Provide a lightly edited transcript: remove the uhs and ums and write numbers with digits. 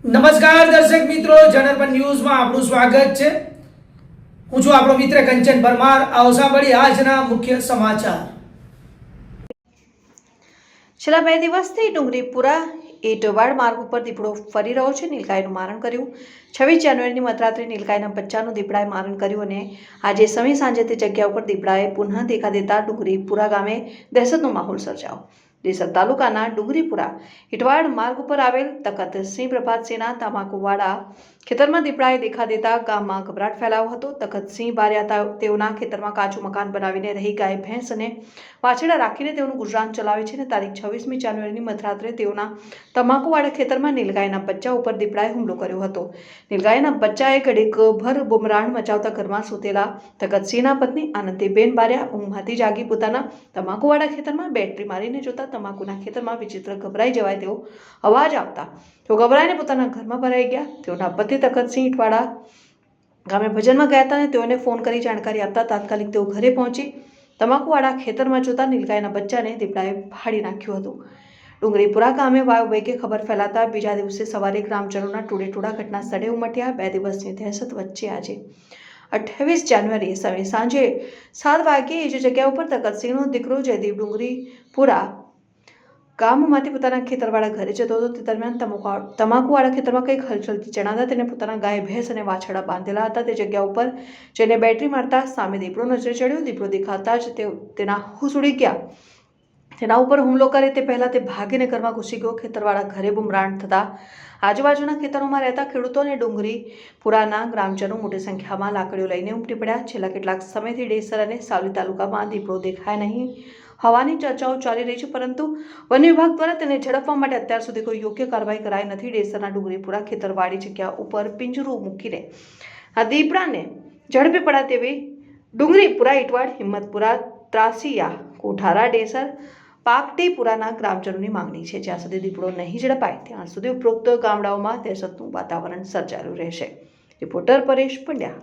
નમસ્કાર દર્શક મિત્રો, જનરપન ન્યૂઝમાં આપનું સ્વાગત છે। હું છું આપણો મિત્ર કંચન પરમાર। આવો સાંભળીએ આજના મુખ્ય સમાચાર। છેલ્લા 2 દિવસથી ડુંગરીપુરા એટવાડ માર્ગ ઉપર દીપડો ફરી રહ્યો છે। નીલગાયનું મારણ કર્યું। 26 જાન્યુઆરીની મધરાત્રે નીલગાયના બચ્ચાનું દીપડાએ મારણ કર્યું અને આજે સાંજે તે જગ્યા ઉપર દીપડાએ પુનઃ દેખા દેતા ડુંગરીપુરા ગામે દહેશતનો માહોલ સર્જાયો। દેસર તાલુકાના ડુંગરીપુરા એટવાડ માર્ગ ઉપર આવેલ તખતસિંહ પ્રભાતસિંહના તમાકુવાડા ખેતરમાં દીપડાએ દેખા દેતા ગામમાં ગભરાટ ફેલાયો હતો। તખતસિંહ બારિયા તેઓના ખેતરમાં કાચું મકાન બનાવીને રહી ગાય ભેંસ અને વાછરડા રાખીને તેઓનું ગુજરાન ચલાવે છે અને તારીખ 26મી જાન્યુઆરીની મધરાત્રે તેઓના તમાકુવાડા ખેતરમાં નીલગાયના બચ્ચા ઉપર દીપડાએ હુમલો કર્યો હતો। નીલગાયના બચ્ચાએ ઘડીકભર બુમરાણ મચાવતા ઘરમાં સૂતેલા તખતસિંહના પત્ની આનંદીબેન બારિયા ઊંઘમાંથી જાગી પોતાના તમાકુવાડા ખેતરમાં બેટરી મારીને જોતા તમાકુના ખેતરમાં વિચિત્ર ગભરાઈ જવાય તેવો અવાજ આવતા તેઓ ગભરાઈને પોતાના ઘરમાં ભરાઈ ગયા। તેઓના પતિ તખતસિંહ ઇટવાડા ગામે ભજનમાં ગયા હતા અને તેઓને ફોન કરી જાણકારી આપતા તાત્કાલિક તેઓ ઘરે પહોંચી તમાકુવાડા ખેતરમાં જોતા નીલગાયના બચ્ચાને દીપડાએ ફાડી નાખ્યું હતું। ડુંગરીપુરા ગામે વાયુ વેગે ખબર ફેલાતા બીજા દિવસે સવારે ગ્રામજનોના ટોળેટોળા ઘટના સ્થળે ઉમટ્યા। 2 દિવસની દહેશત વચ્ચે આજે 28 જાન્યુઆરીએ સાંજે 7 વાગ્યે એ જ જગ્યા ઉપર તખતસિંહનો દીકરો જયદીપ ડુંગરીપુરા ગામમાંથી પોતાના ખેતરવાળા ઘરે જતો હતો। તે દરમિયાન તમાકુવાળા ખેતરમાં કંઈક હલચલથી જણાતા તેને પોતાના ગાય ભેંસ અને વાછરડા બાંધેલા હતા તે જગ્યા ઉપર જઈને બેટરી મારતા સામે દીપડો નજરે ચડ્યો। દીપડો દેખાતા જ તેના હોશ ઉડી ગયા। તેના ઉપર હુમલો કરે તે પહેલા તે ભાગીને ઘરમાં ઘૂસી ગયો। ખેતરવાળા ઘરે બુમરાણ થતા આજુબાજુના ખેતરોમાં રહેતા ખેડૂતો અને ડુંગરીપુરાના ગ્રામજનો મોટી સંખ્યામાં લાકડીઓ લઈને ઉમટી પડ્યા। છેલ્લા કેટલાક સમયથી ડેસર અને સાવલી તાલુકામાં દીપડો દેખાય નહીં હોવાની ચર્ચાઓ ચાલી રહી છે, પરંતુ વન વિભાગ દ્વારા તેને ઝડપવા માટે અત્યાર સુધી કોઈ યોગ્ય કાર્યવાહી કરાઈ નથી। ડેસરના ડુંગરીપુરા ખેતરવાડી જગ્યા ઉપર પિંજરું મૂકીને આ દીપડાને ઝડપી પડ્યા તેવી ડુંગરીપુરા ઇટવાડ હિંમતપુરા ત્રાસિયા કોઠારા ડેસર પાકટીપુરાના ગ્રામજનોની માંગણી છે। જ્યાં સુધી દીપડો નહીં ઝડપાય ત્યાં સુધી ઉપરોક્ત ગામડાઓમાં દહેશતનું વાતાવરણ સર્જાયું રહેશે। રિપોર્ટર પરેશ પંડ્યા।